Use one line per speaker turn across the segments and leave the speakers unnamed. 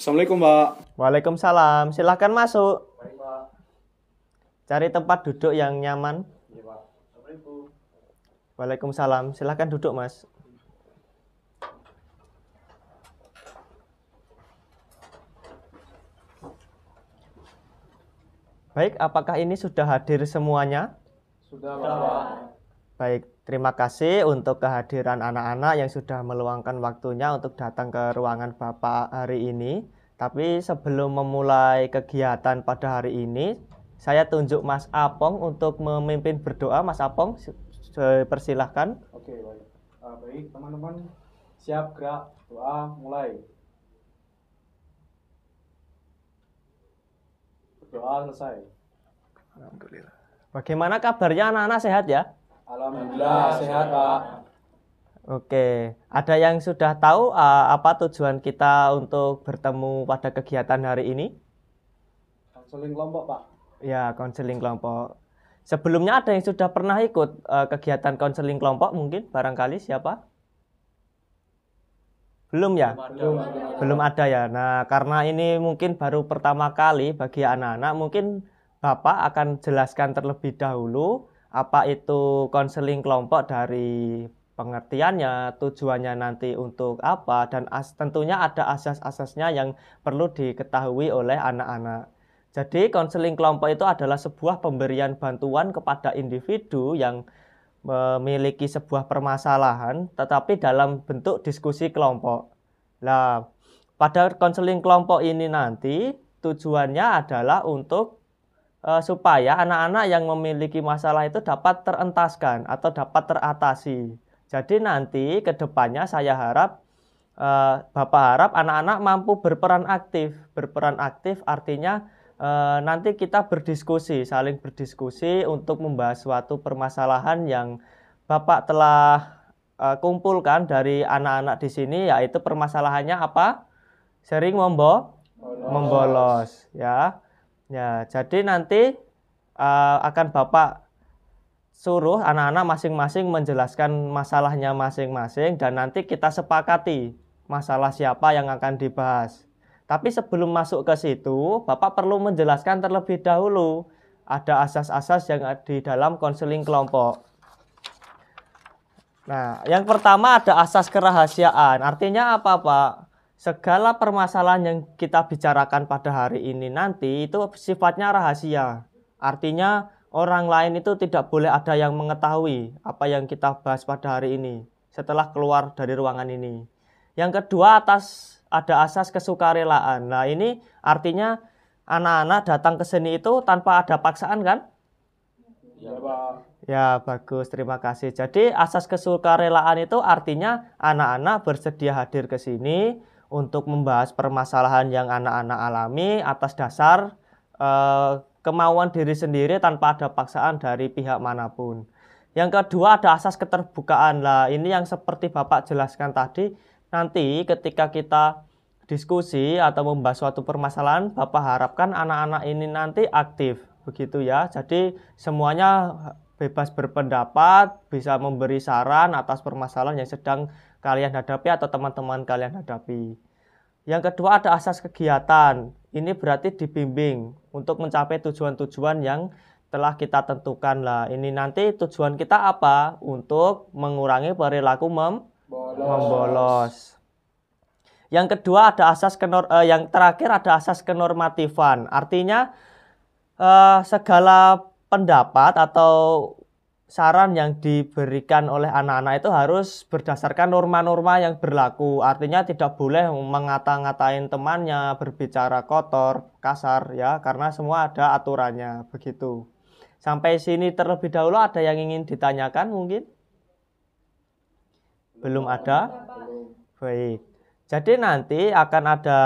Assalamualaikum, Pak.
Waalaikumsalam. Silahkan masuk.
Baik, Pak.
Cari tempat duduk yang nyaman.
Iya, Pak. Assalamualaikum.
Waalaikumsalam. Silahkan duduk, Mas. Baik, apakah ini sudah hadir semuanya?
Sudah, Pak.
Baik, terima kasih untuk kehadiran anak-anak yang sudah meluangkan waktunya untuk datang ke ruangan Bapak hari ini. Tapi sebelum memulai kegiatan pada hari ini, saya tunjuk Mas Apong untuk memimpin berdoa. Mas Apong, persilahkan.
Oke, baik. Baik, teman-teman. Siap, gerak. Doa, mulai. Berdoa selesai.
Alhamdulillah. Bagaimana kabarnya anak-anak, sehat ya?
Alhamdulillah, sehat, Pak.
Oke, ada yang sudah tahu apa tujuan kita untuk bertemu pada kegiatan hari ini?
Konseling kelompok, Pak.
Ya, konseling kelompok. Sebelumnya ada yang sudah pernah ikut kegiatan konseling kelompok mungkin? Barangkali siapa? Belum ya? Belum ada ya. Nah, karena ini mungkin baru pertama kali bagi anak-anak, mungkin Bapak akan jelaskan terlebih dahulu apa itu konseling kelompok dari pengertiannya, tujuannya nanti untuk apa, dan tentunya ada asas-asasnya yang perlu diketahui oleh anak-anak. Jadi konseling kelompok itu adalah sebuah pemberian bantuan kepada individu yang memiliki sebuah permasalahan, tetapi dalam bentuk diskusi kelompok. Nah, pada konseling kelompok ini nanti tujuannya adalah untuk supaya anak-anak yang memiliki masalah itu dapat terentaskan atau dapat teratasi. Jadi nanti ke depannya saya harap, Bapak harap anak-anak mampu berperan aktif. Berperan aktif artinya nanti kita berdiskusi, saling berdiskusi untuk membahas suatu permasalahan yang Bapak telah kumpulkan dari anak-anak di sini, yaitu permasalahannya apa? Sering membolos, ya. Ya, jadi nanti akan Bapak suruh anak-anak masing-masing menjelaskan masalahnya masing-masing dan nanti kita sepakati masalah siapa yang akan dibahas. Tapi sebelum masuk ke situ, Bapak perlu menjelaskan terlebih dahulu ada asas-asas yang ada di dalam konseling kelompok. Nah, yang pertama ada asas kerahasiaan. Artinya apa, Pak? Segala permasalahan yang kita bicarakan pada hari ini nanti itu sifatnya rahasia. Artinya orang lain itu tidak boleh ada yang mengetahui apa yang kita bahas pada hari ini setelah keluar dari ruangan ini. Yang kedua ada asas kesukarelaan. Nah, ini artinya anak-anak datang ke sini itu tanpa ada paksaan kan?
Iya, Pak.
Ya, bagus. Terima kasih. Jadi asas kesukarelaan itu artinya anak-anak bersedia hadir ke sini untuk membahas permasalahan yang anak-anak alami atas dasar kemauan diri sendiri tanpa ada paksaan dari pihak manapun. Yang kedua ada asas keterbukaan. Lah, ini yang seperti Bapak jelaskan tadi, nanti ketika kita diskusi atau membahas suatu permasalahan, Bapak harapkan anak-anak ini nanti aktif, begitu ya. Jadi semuanya bebas berpendapat, bisa memberi saran atas permasalahan yang sedang kalian hadapi atau teman-teman kalian hadapi. Yang kedua ada asas kegiatan. Ini berarti dibimbing untuk mencapai tujuan-tujuan yang telah kita tentukan. Lah, ini nanti tujuan kita apa? Untuk mengurangi perilaku membolos. Yang kedua ada asas yang terakhir ada asas kenormatifan. Artinya segala pendapat atau saran yang diberikan oleh anak-anak itu harus berdasarkan norma-norma yang berlaku. Artinya tidak boleh mengata-ngatain temannya, berbicara kotor, kasar ya, karena semua ada aturannya, begitu. Sampai sini terlebih dahulu ada yang ingin ditanyakan mungkin? Belum ada? Baik. Jadi nanti akan ada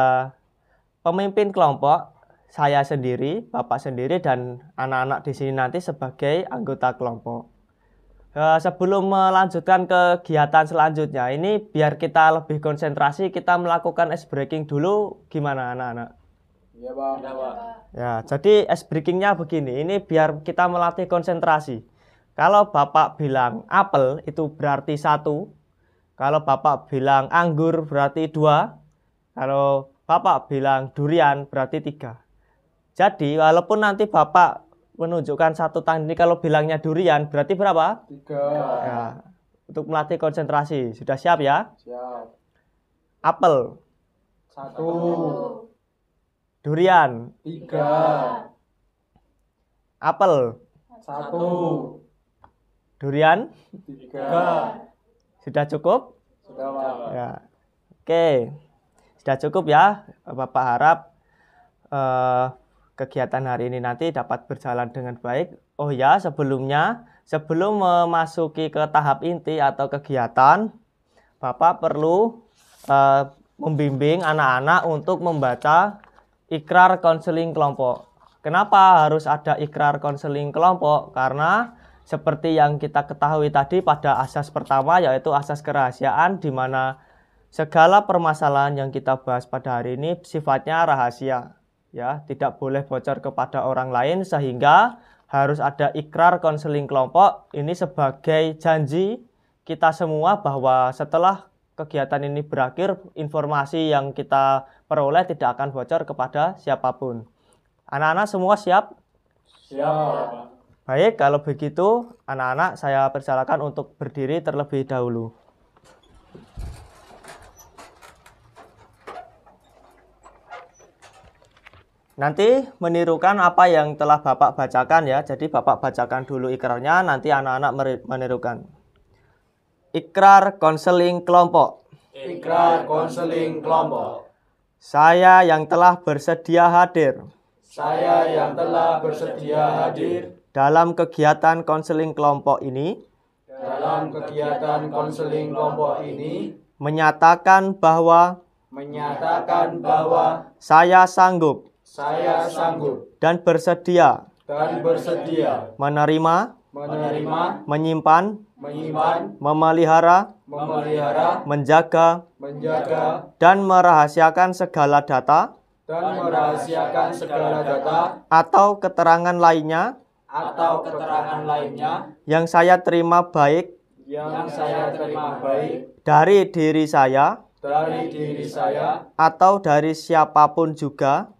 pemimpin kelompok, saya sendiri, Bapak sendiri, dan anak-anak di sini nanti sebagai anggota kelompok. Sebelum melanjutkan kegiatan selanjutnya, ini biar kita lebih konsentrasi, kita melakukan ice breaking dulu, gimana anak-anak?
Iya, Pak. Iya, Pak.
Ya, jadi ice breakingnya begini, ini biar kita melatih konsentrasi. Kalau Bapak bilang apel itu berarti 1, kalau Bapak bilang anggur berarti 2, kalau Bapak bilang durian berarti 3. Jadi walaupun nanti Bapak menunjukkan satu tangan ini kalau bilangnya durian berarti berapa?
3.
Ya, untuk melatih konsentrasi. Sudah siap ya?
Siap.
Apel,
1.
durian,
3.
apel,
1.
durian.
3.
Sudah cukup?
Sudah, Pak.
Ya. Oke. Sudah cukup ya. Bapak harap kegiatan hari ini nanti dapat berjalan dengan baik. Oh ya, sebelum memasuki ke tahap inti atau kegiatan, Bapak perlu membimbing anak-anak untuk membaca ikrar konseling kelompok. Kenapa harus ada ikrar konseling kelompok? Karena seperti yang kita ketahui tadi pada asas pertama yaitu asas kerahasiaan, di mana segala permasalahan yang kita bahas pada hari ini sifatnya rahasia. Ya, tidak boleh bocor kepada orang lain, sehingga harus ada ikrar konseling kelompok. Ini sebagai janji kita semua bahwa setelah kegiatan ini berakhir, informasi yang kita peroleh tidak akan bocor kepada siapapun. Anak-anak semua siap?
Siap.
Baik, kalau begitu anak-anak saya persilakan untuk berdiri terlebih dahulu. Nanti menirukan apa yang telah Bapak bacakan ya. Jadi Bapak bacakan dulu ikrarnya, nanti anak-anak menirukan. Ikrar konseling kelompok.
Ikrar konseling kelompok.
Saya yang telah bersedia hadir
Saya yang telah bersedia hadir
dalam kegiatan konseling kelompok ini
dalam kegiatan konseling kelompok ini
menyatakan bahwa saya sanggup
saya sanggup
dan bersedia
dan bersedia
menerima, menyimpan, memelihara, menjaga, dan merahasiakan segala data atau keterangan lainnya yang saya terima baik dari diri saya atau dari siapapun juga,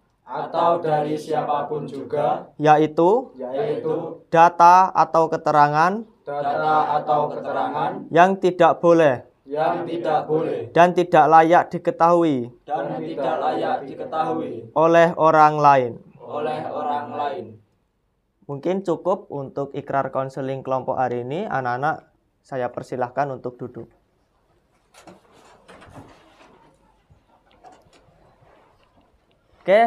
yaitu data atau keterangan yang tidak boleh dan tidak layak diketahui oleh orang lain. Mungkin cukup untuk ikrar konseling kelompok hari ini. Anak-anak saya persilahkan untuk duduk. Oke,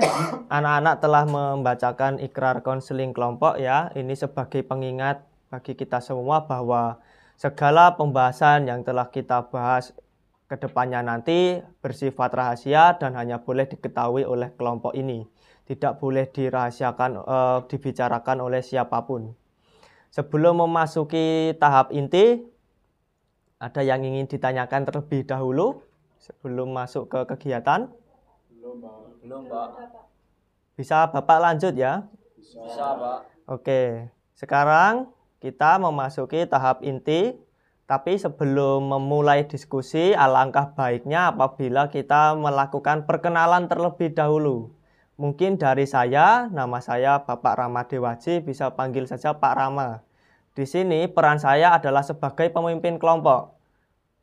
anak-anak telah membacakan ikrar konseling kelompok ya. Ini sebagai pengingat bagi kita semua bahwa segala pembahasan yang telah kita bahas ke depannya nanti bersifat rahasia dan hanya boleh diketahui oleh kelompok ini. Tidak boleh dirahasiakan, dibicarakan oleh siapapun. Sebelum memasuki tahap inti, ada yang ingin ditanyakan terlebih dahulu sebelum masuk ke kegiatan?
Belum, Pak.
Bisa Bapak lanjut ya?
Bisa, Pak.
Oke, sekarang kita memasuki tahap inti. Tapi sebelum memulai diskusi, alangkah baiknya apabila kita melakukan perkenalan terlebih dahulu. Mungkin dari saya, nama saya Bapak Rama Dewaji, bisa panggil saja Pak Rama. Di sini peran saya adalah sebagai pemimpin kelompok.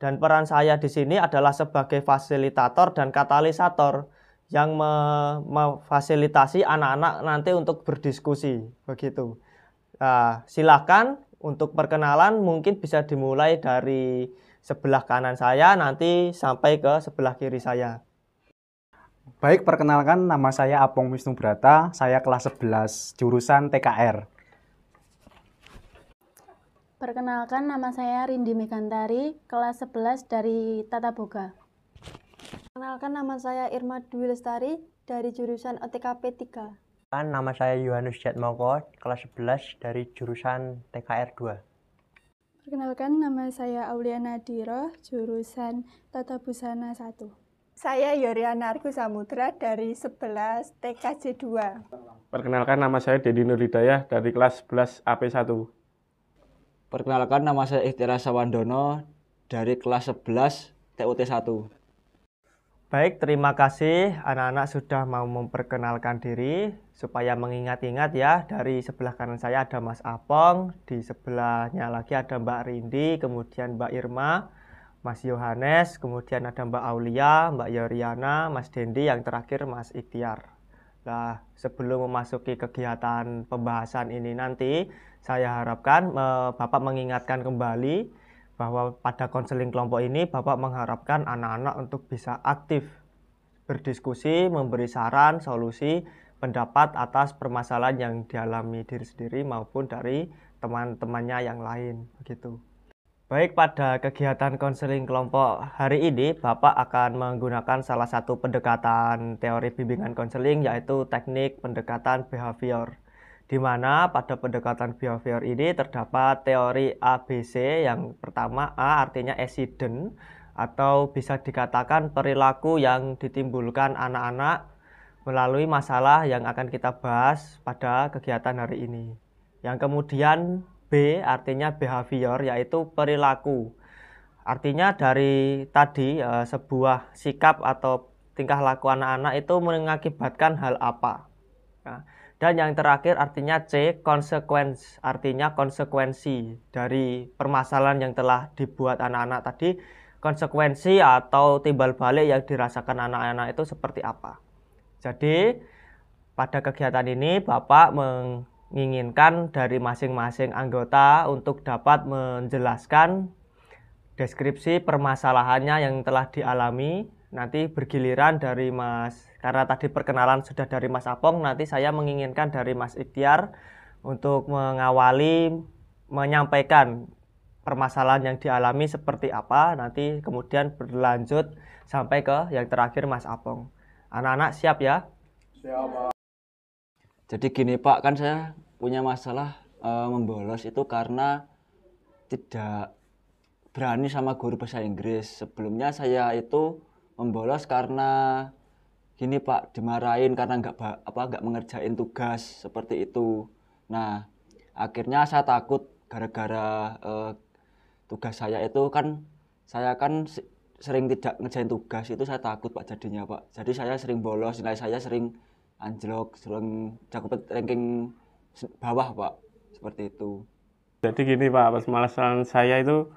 Dan peran saya di sini adalah sebagai fasilitator dan katalisator yang memfasilitasi anak-anak nanti untuk berdiskusi. Begitu. Nah, silakan untuk perkenalan mungkin bisa dimulai dari sebelah kanan saya nanti sampai ke sebelah kiri saya.
Baik, perkenalkan nama saya Apong Wisnu Brata, saya kelas 11 jurusan TKR.
Perkenalkan nama saya Rindi Megantari, kelas 11 dari Tata Boga.
Perkenalkan nama saya Irma Dwi Lestari dari jurusan OTKP 3.
Nama saya Yohannes Jatmoko, kelas 11 dari jurusan TKR 2.
Perkenalkan nama saya Auliana Diro, jurusan Tata Busana 1.
Saya Yoriana Argo Samudra dari 11 TKJ 2.
Perkenalkan nama saya Dedi Nurhidayah dari kelas 11 AP1.
Perkenalkan nama saya Ikhtiar Sawandono dari kelas 11 TUT 1.
Baik, terima kasih anak-anak sudah mau memperkenalkan diri. Supaya mengingat-ingat ya, dari sebelah kanan saya ada Mas Apong, di sebelahnya lagi ada Mbak Rindi, kemudian Mbak Irma, Mas Yohanes, kemudian ada Mbak Aulia, Mbak Yoriana, Mas Dendi, yang terakhir Mas Ikhtiar. Nah, sebelum memasuki kegiatan pembahasan ini nanti, saya harapkan Bapak mengingatkan kembali bahwa pada konseling kelompok ini Bapak mengharapkan anak-anak untuk bisa aktif berdiskusi, memberi saran, solusi, pendapat atas permasalahan yang dialami diri sendiri maupun dari teman-temannya yang lain begitu. Baik, pada kegiatan konseling kelompok hari ini Bapak akan menggunakan salah satu pendekatan teori bimbingan konseling, yaitu teknik pendekatan behavior, di mana pada pendekatan behavior ini terdapat teori ABC. Yang pertama, A artinya accident, atau bisa dikatakan perilaku yang ditimbulkan anak-anak melalui masalah yang akan kita bahas pada kegiatan hari ini. Yang kemudian B artinya behavior, yaitu perilaku. Artinya dari tadi sebuah sikap atau tingkah laku anak-anak itu mengakibatkan hal apa. Nah, dan yang terakhir artinya C, consequence, artinya konsekuensi dari permasalahan yang telah dibuat anak-anak tadi. Konsekuensi atau timbal balik yang dirasakan anak-anak itu seperti apa. Jadi pada kegiatan ini Bapak menginginkan dari masing-masing anggota untuk dapat menjelaskan deskripsi permasalahannya yang telah dialami. Nanti bergiliran dari karena tadi perkenalan sudah dari Mas Apong, nanti saya menginginkan dari Mas Ikhtiar untuk mengawali menyampaikan permasalahan yang dialami seperti apa, nanti kemudian berlanjut sampai ke yang terakhir Mas Apong. Anak-anak siap ya?
Siap, Pak.
Jadi gini Pak, kan saya punya masalah membolos itu karena tidak berani sama guru bahasa Inggris. Sebelumnya saya itu membolos karena gini Pak, dimarahin karena nggak mengerjain tugas seperti itu. Nah, akhirnya saya takut gara-gara tugas saya itu kan sering tidak ngerjain tugas, itu saya takut Pak jadinya Pak. Jadi saya sering bolos, nilai saya sering anjlok, sering dapat ranking bawah Pak, seperti itu.
Jadi gini Pak, permasalahan saya itu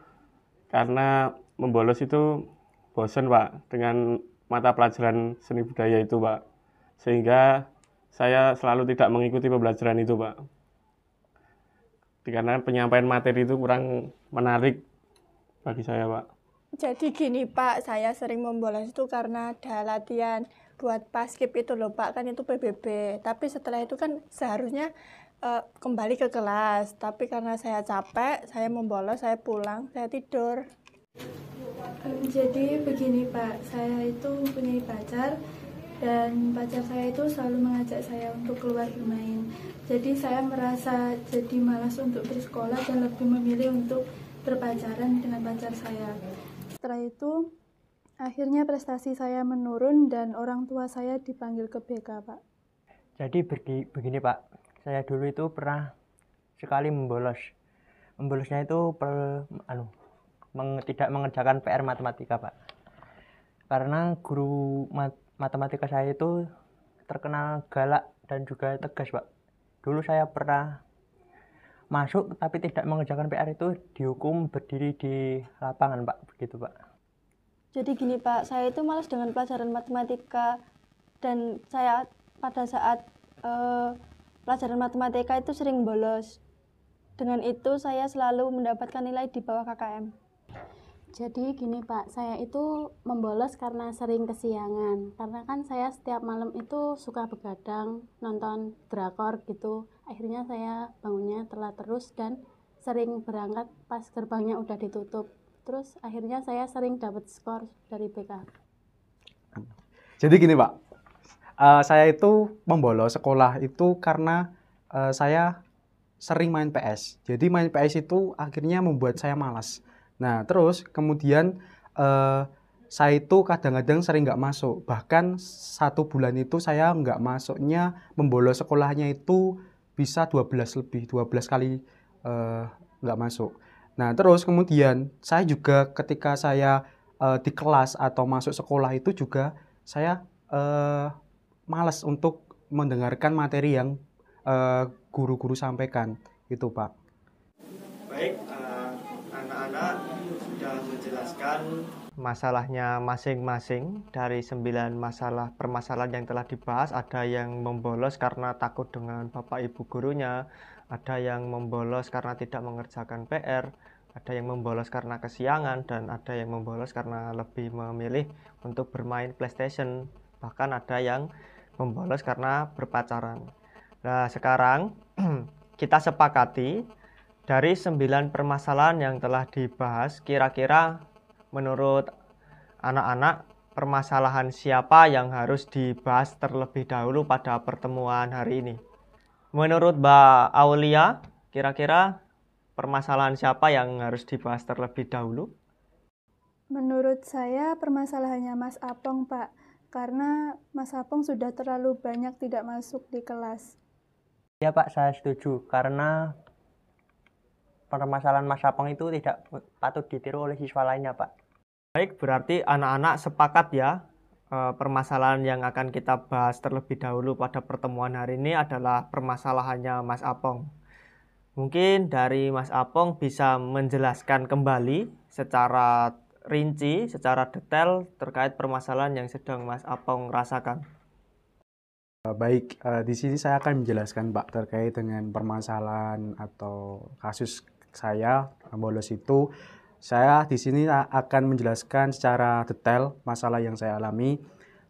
karena membolos itu bosan Pak dengan mata pelajaran seni budaya itu Pak, sehingga saya selalu tidak mengikuti pembelajaran itu Pak, dikarenakan penyampaian materi itu kurang menarik bagi saya Pak.
Jadi gini Pak, saya sering membolos itu karena ada latihan buat paskib itu loh Pak, kan itu PBB. Tapi setelah itu kan seharusnya kembali ke kelas, tapi karena saya capek, saya membolos, saya pulang, saya tidur.
Jadi begini Pak, saya itu mempunyai pacar dan pacar saya itu selalu mengajak saya untuk keluar bermain. Jadi saya merasa jadi malas untuk bersekolah dan lebih memilih untuk berpacaran dengan pacar saya. Setelah itu akhirnya prestasi saya menurun dan orang tua saya dipanggil ke BK Pak.
Jadi begini Pak, saya dulu itu pernah sekali membolos. Membolosnya itu tidak mengerjakan PR matematika Pak, karena guru matematika saya itu terkenal galak dan juga tegas Pak. Dulu saya pernah masuk tapi tidak mengerjakan PR, itu dihukum berdiri di lapangan Pak, begitu Pak.
Jadi gini Pak, saya itu malas dengan pelajaran matematika dan saya pada saat pelajaran matematika itu sering bolos. Dengan itu saya selalu mendapatkan nilai di bawah KKM.
Jadi gini Pak, saya itu membolos karena sering kesiangan. Karena kan saya setiap malam itu suka begadang, nonton drakor gitu. Akhirnya saya bangunnya telat terus dan sering berangkat pas gerbangnya udah ditutup. Terus akhirnya saya sering dapat skor dari BK.
Jadi gini Pak, saya itu membolos sekolah itu karena saya sering main PS. Jadi main PS itu akhirnya membuat saya malas. Nah terus kemudian saya itu kadang-kadang sering nggak masuk. Bahkan 1 bulan itu saya nggak masuknya, membolos sekolahnya itu bisa 12 kali nggak masuk. Nah terus kemudian saya juga ketika saya di kelas atau masuk sekolah itu juga saya malas untuk mendengarkan materi yang guru-guru sampaikan itu, Pak.
Baik, anak-anak sudah menjelaskan masalahnya masing-masing. Dari 9 permasalahan yang telah dibahas, ada yang membolos karena takut dengan bapak ibu gurunya, ada yang membolos karena tidak mengerjakan PR, ada yang membolos karena kesiangan, dan ada yang membolos karena lebih memilih untuk bermain PlayStation, bahkan ada yang membolos karena berpacaran. Nah, sekarang kita sepakati dari 9 permasalahan yang telah dibahas, kira-kira menurut anak-anak, permasalahan siapa yang harus dibahas terlebih dahulu pada pertemuan hari ini? Menurut Mbak Aulia, kira-kira permasalahan siapa yang harus dibahas terlebih dahulu?
Menurut saya permasalahannya Mas Apong, Pak. Karena Mas Apong sudah terlalu banyak tidak masuk di kelas.
Ya Pak, saya setuju. Karena permasalahan Mas Apong itu tidak patut ditiru oleh siswa lainnya, Pak.
Baik, berarti anak-anak sepakat ya, permasalahan yang akan kita bahas terlebih dahulu pada pertemuan hari ini adalah permasalahannya Mas Apong. Mungkin dari Mas Apong bisa menjelaskan kembali secara rinci, secara detail terkait permasalahan yang sedang Mas Apong rasakan.
Baik, di sini saya akan menjelaskan, Pak, terkait dengan permasalahan atau kasus saya bolos itu. Saya di sini akan menjelaskan secara detail masalah yang saya alami.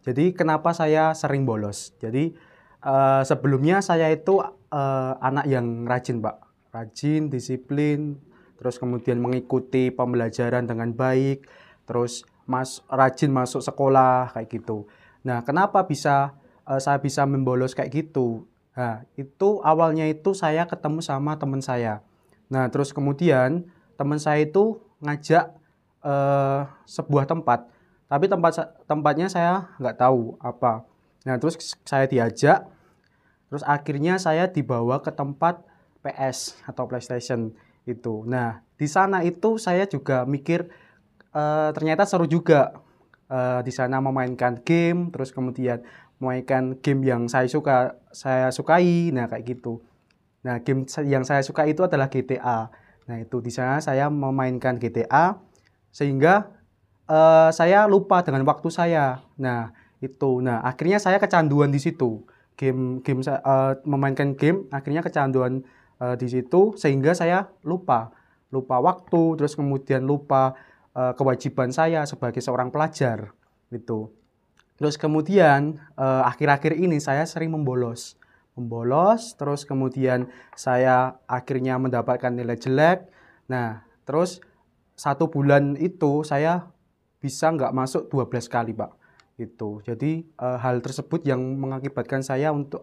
Jadi kenapa saya sering bolos? Jadi sebelumnya saya itu anak yang rajin, Pak. Rajin, disiplin, terus kemudian mengikuti pembelajaran dengan baik, terus rajin masuk sekolah kayak gitu. Nah, kenapa saya bisa membolos kayak gitu? Nah, itu awalnya itu saya ketemu sama teman saya. Nah, terus kemudian teman saya itu ngajak sebuah tempat, tapi tempatnya saya nggak tahu apa. Nah, terus saya diajak, terus akhirnya saya dibawa ke tempat PS atau PlayStation itu. Nah, di sana itu saya juga mikir ternyata seru juga. Di sana memainkan game, terus kemudian memainkan game yang saya sukai. Nah, kayak gitu. Nah, game yang saya suka itu adalah GTA. Nah, itu di sana saya memainkan GTA sehingga saya lupa dengan waktu saya. Nah, itu. Nah, akhirnya saya kecanduan di situ. Memainkan game akhirnya kecanduan di situ sehingga saya lupa waktu, terus kemudian lupa kewajiban saya sebagai seorang pelajar gitu. Terus kemudian akhir-akhir ini saya sering membolos, terus kemudian saya akhirnya mendapatkan nilai jelek. Nah, terus 1 bulan itu saya bisa nggak masuk 12 kali, Pak. Itu. Jadi hal tersebut yang mengakibatkan saya untuk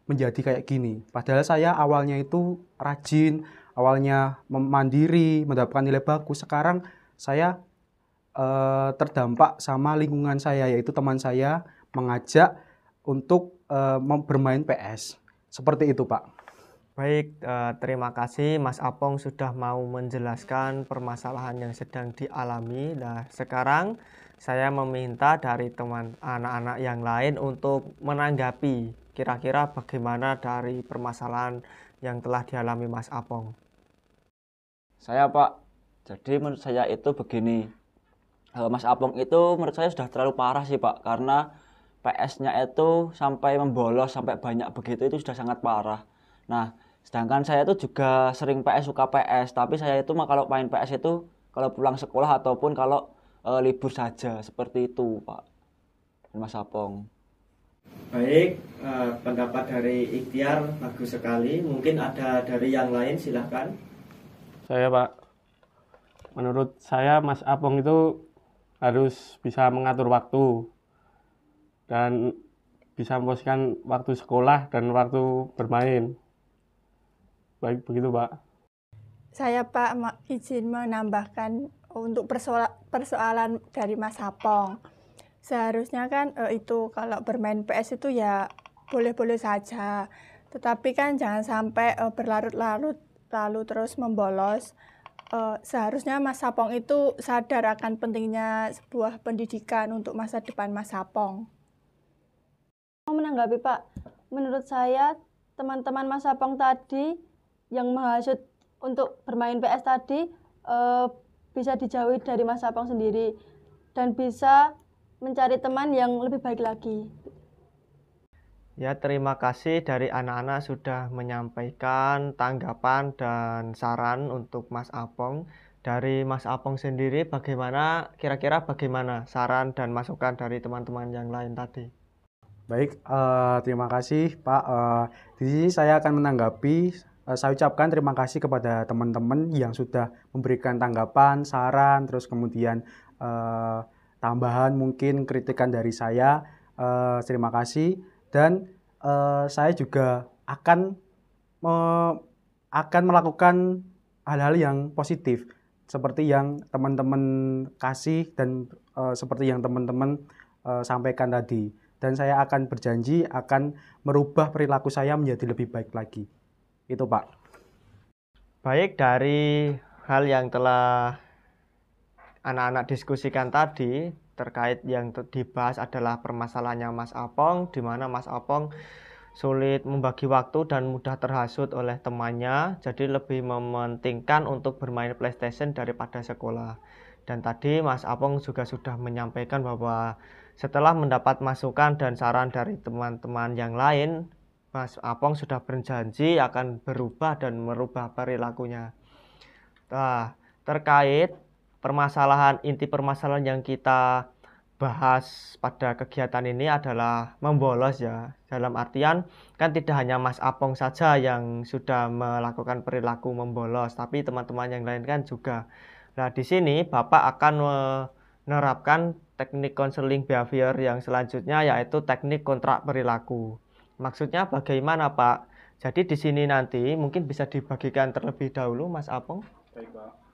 menjadi kayak gini. Padahal saya awalnya itu rajin, awalnya mandiri, mendapatkan nilai bagus. Sekarang saya terdampak sama lingkungan saya, yaitu teman saya mengajak untuk bermain PS. Seperti itu, Pak.
Baik, terima kasih Mas Apong sudah mau menjelaskan permasalahan yang sedang dialami. Nah, sekarang saya meminta dari teman anak-anak yang lain untuk menanggapi kira-kira bagaimana dari permasalahan yang telah dialami Mas Apong.
Saya, Pak, jadi menurut saya itu begini. Mas Apong itu menurut saya sudah terlalu parah sih, Pak, karena PS-nya itu sampai membolos, sampai banyak begitu, itu sudah sangat parah. Nah, sedangkan saya itu juga sering suka PS, tapi saya itu kalau main PS itu kalau pulang sekolah ataupun kalau libur saja, seperti itu, Pak. Mas Apong.
Baik, pendapat dari Ikhtiar bagus sekali. Mungkin ada dari yang lain, silahkan.
Saya, Pak, menurut saya Mas Apong itu harus bisa mengatur waktu dan bisa memposisikan waktu sekolah dan waktu bermain. Baik begitu, Pak.
Saya, Pak, izin menambahkan untuk persoalan dari Mas Apong. Seharusnya kan itu kalau bermain PS itu ya boleh-boleh saja. Tetapi kan jangan sampai berlarut-larut lalu terus membolos. seharusnya Mas Sapong itu sadar akan pentingnya sebuah pendidikan untuk masa depan Mas Sapong.
Mau menanggapi Pak, menurut saya teman-teman Mas Sapong tadi yang menghasut untuk bermain PS tadi bisa dijauhi dari Mas Sapong sendiri dan bisa mencari teman yang lebih baik lagi.
Ya, terima kasih dari anak-anak sudah menyampaikan tanggapan dan saran untuk Mas Apong. Dari Mas Apong sendiri bagaimana, kira-kira bagaimana saran dan masukan dari teman-teman yang lain tadi?
Baik, terima kasih Pak. Di sini saya akan menanggapi, saya ucapkan terima kasih kepada teman-teman yang sudah memberikan tanggapan, saran, terus kemudian tambahan mungkin kritikan dari saya. Terima kasih. Dan saya juga akan melakukan hal-hal yang positif seperti yang teman-teman kasih dan seperti yang teman-teman sampaikan tadi. Dan saya akan berjanji akan merubah perilaku saya menjadi lebih baik lagi. Itu Pak.
Baik, dari hal yang telah anak-anak diskusikan tadi, terkait yang dibahas adalah permasalahannya Mas Apong, di mana Mas Apong sulit membagi waktu dan mudah terhasut oleh temannya, jadi lebih mementingkan untuk bermain PlayStation daripada sekolah. Dan tadi Mas Apong juga sudah menyampaikan bahwa setelah mendapat masukan dan saran dari teman-teman yang lain, Mas Apong sudah berjanji akan berubah dan merubah perilakunya. Nah, terkait inti permasalahan yang kita bahas pada kegiatan ini adalah membolos ya. Dalam artian kan tidak hanya Mas Apong saja yang sudah melakukan perilaku membolos, tapi teman-teman yang lain kan juga. Nah, di sini Bapak akan menerapkan teknik konseling behavior yang selanjutnya, yaitu teknik kontrak perilaku. Maksudnya bagaimana, Pak? Jadi di sini nanti mungkin bisa dibagikan terlebih dahulu Mas Apong.
Baik, Pak.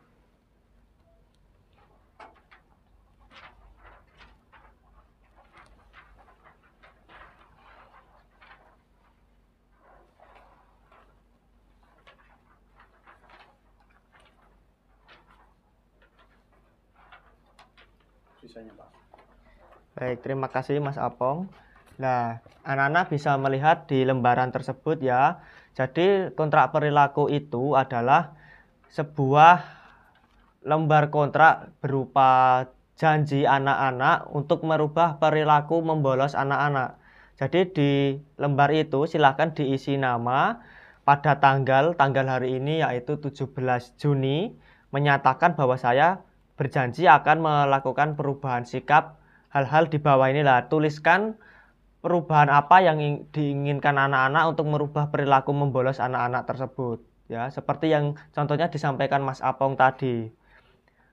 Sisanya, Pak.
Baik, terima kasih Mas Apong. Nah, anak-anak bisa melihat di lembaran tersebut ya. Jadi kontrak perilaku itu adalah sebuah lembar kontrak berupa janji anak-anak untuk merubah perilaku membolos anak-anak. Jadi di lembar itu silahkan diisi nama pada tanggal hari ini, yaitu 17 Juni, menyatakan bahwa saya berjanji akan melakukan perubahan sikap. Hal-hal di bawah inilah, tuliskan perubahan apa yang diinginkan anak-anak untuk merubah perilaku membolos anak-anak tersebut. Ya, seperti yang contohnya disampaikan Mas Apong tadi.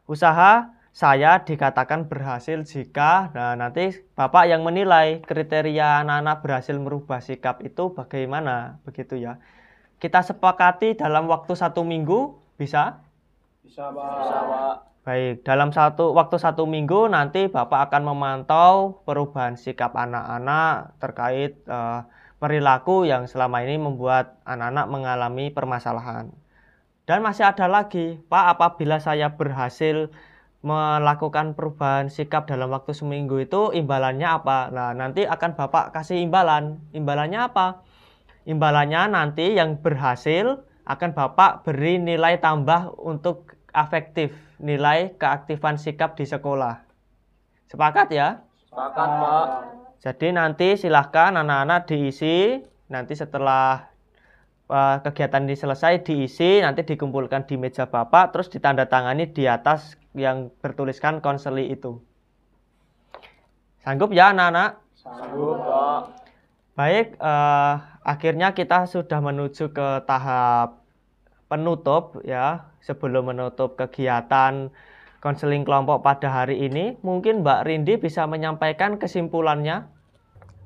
Usaha saya dikatakan berhasil jika, nah nanti Bapak yang menilai kriteria anak-anak berhasil merubah sikap itu bagaimana, begitu ya. Kita sepakati dalam waktu 1 minggu, bisa?
Bisa, Pak. Bisa, Pak.
Baik, dalam waktu 1 minggu nanti Bapak akan memantau perubahan sikap anak-anak terkait perilaku yang selama ini membuat anak-anak mengalami permasalahan. Dan masih ada lagi, Pak, apabila saya berhasil melakukan perubahan sikap dalam waktu seminggu itu imbalannya apa? Nah, nanti akan Bapak kasih imbalan. Imbalannya apa? Imbalannya nanti yang berhasil akan Bapak beri nilai tambah untuk afektif, nilai keaktifan sikap di sekolah. Sepakat ya?
Sepakat, Pak.
Jadi nanti silahkan anak-anak diisi, nanti setelah kegiatan ini selesai diisi, nanti dikumpulkan di meja Bapak, terus ditandatangani di atas yang bertuliskan konseli itu. Sanggup ya anak-anak?
Sanggup, Pak.
Baik, akhirnya kita sudah menuju ke tahap penutup ya. Sebelum menutup kegiatan konseling kelompok pada hari ini, mungkin Mbak Rindi bisa menyampaikan kesimpulannya.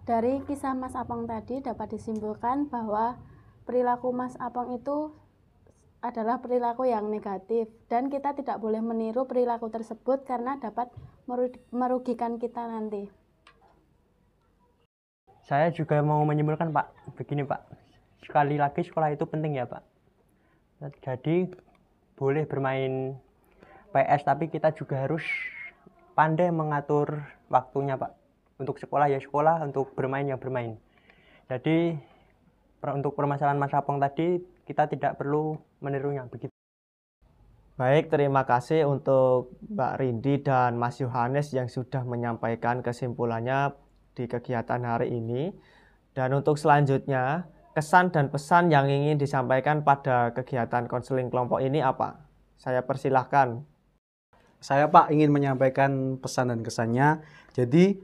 Dari kisah Mas Apong tadi dapat disimpulkan bahwa perilaku Mas Apong itu adalah perilaku yang negatif dan kita tidak boleh meniru perilaku tersebut karena dapat merugikan kita nanti.
Saya juga mau menyimpulkan Pak, begini Pak, sekali lagi sekolah itu penting ya Pak. Jadi boleh bermain PS, tapi kita juga harus pandai mengatur waktunya, Pak. Untuk sekolah ya sekolah, untuk bermain ya bermain. Jadi untuk permasalahan Mas Apong tadi, kita tidak perlu menirunya begitu.
Baik, terima kasih untuk Mbak Rindi dan Mas Yohanes yang sudah menyampaikan kesimpulannya di kegiatan hari ini. Dan untuk selanjutnya, kesan dan pesan yang ingin disampaikan pada kegiatan konseling kelompok ini apa? Saya persilahkan.
Saya Pak ingin menyampaikan pesan dan kesannya. Jadi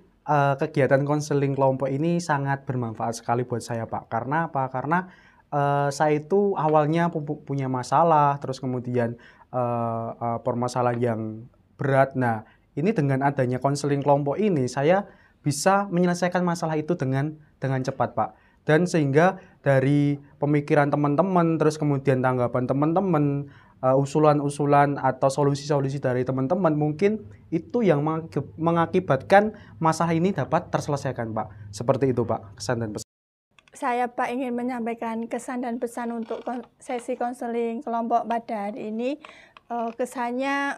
kegiatan konseling kelompok ini sangat bermanfaat sekali buat saya Pak. Karena apa? Karena saya itu awalnya punya masalah, terus kemudian permasalahan yang berat. Nah, ini dengan adanya konseling kelompok ini saya bisa menyelesaikan masalah itu dengan cepat, Pak. Dan sehingga dari pemikiran teman-teman, terus kemudian tanggapan teman-teman, usulan-usulan atau solusi-solusi dari teman-teman, mungkin itu yang mengakibatkan masalah ini dapat terselesaikan, Pak. Seperti itu, Pak, kesan dan pesan.
Saya Pak ingin menyampaikan kesan dan pesan untuk sesi konseling kelompok pada hari ini. Kesannya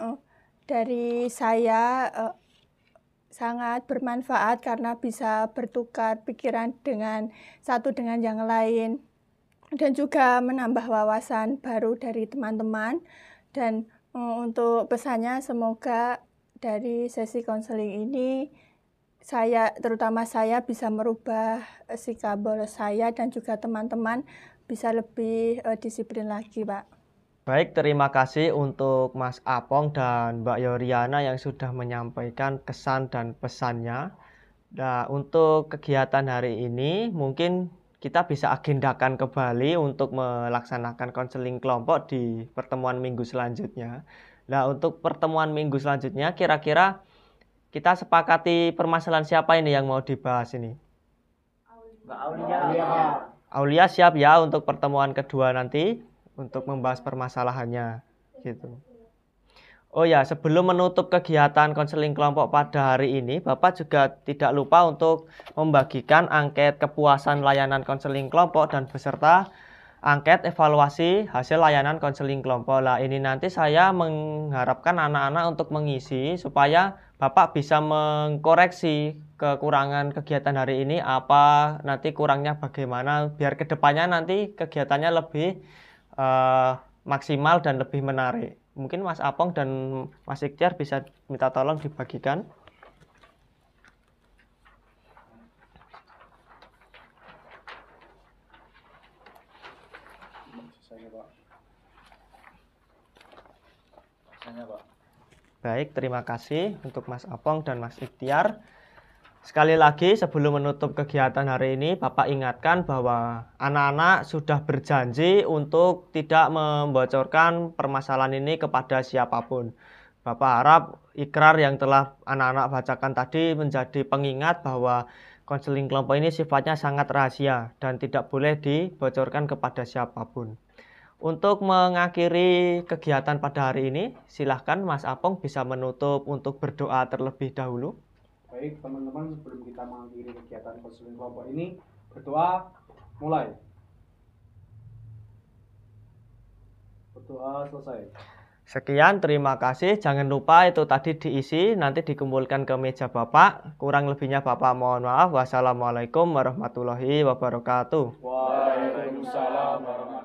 dari saya sangat bermanfaat karena bisa bertukar pikiran dengan satu dengan yang lain dan juga menambah wawasan baru dari teman-teman. Dan untuk pesannya, semoga dari sesi konseling ini terutama saya bisa merubah sikap bolos saya dan juga teman-teman bisa lebih disiplin lagi, Pak.
Baik, terima kasih untuk Mas Apong dan Mbak Yoriana yang sudah menyampaikan kesan dan pesannya. Nah, untuk kegiatan hari ini mungkin kita bisa agendakan kembali untuk melaksanakan konseling kelompok di pertemuan minggu selanjutnya. Nah, untuk pertemuan minggu selanjutnya kira-kira kita sepakati permasalahan siapa ini yang mau dibahas ini?
Mbak Aulia.
Aulia siap ya untuk pertemuan kedua nanti untuk membahas permasalahannya gitu. Oh ya, sebelum menutup kegiatan konseling kelompok pada hari ini, Bapak juga tidak lupa untuk membagikan angket kepuasan layanan konseling kelompok dan beserta angket evaluasi hasil layanan konseling kelompok. Lah ini nanti saya mengharapkan anak-anak untuk mengisi supaya Bapak bisa mengkoreksi kekurangan kegiatan hari ini, apa nanti kurangnya bagaimana, biar kedepannya nanti kegiatannya lebih maksimal dan lebih menarik. Mungkin Mas Apong dan Mas Ikhtiar bisa minta tolong dibagikan. Baik, terima kasih untuk Mas Apong dan Mas Ikhtiar. Sekali lagi sebelum menutup kegiatan hari ini, Bapak ingatkan bahwa anak-anak sudah berjanji untuk tidak membocorkan permasalahan ini kepada siapapun. Bapak harap ikrar yang telah anak-anak bacakan tadi menjadi pengingat bahwa konseling kelompok ini sifatnya sangat rahasia dan tidak boleh dibocorkan kepada siapapun. Untuk mengakhiri kegiatan pada hari ini, silahkan Mas Apong bisa menutup untuk berdoa terlebih dahulu.
Baik teman-teman, sebelum kita mengakhiri kegiatan konseling kelompok ini, berdoa mulai. Berdoa selesai.
Sekian, terima kasih. Jangan lupa itu tadi diisi, nanti dikumpulkan ke meja Bapak. Kurang lebihnya Bapak mohon maaf. Wassalamualaikum warahmatullahi wabarakatuh.
Waalaikumsalam warahmatullahi wabarakatuh.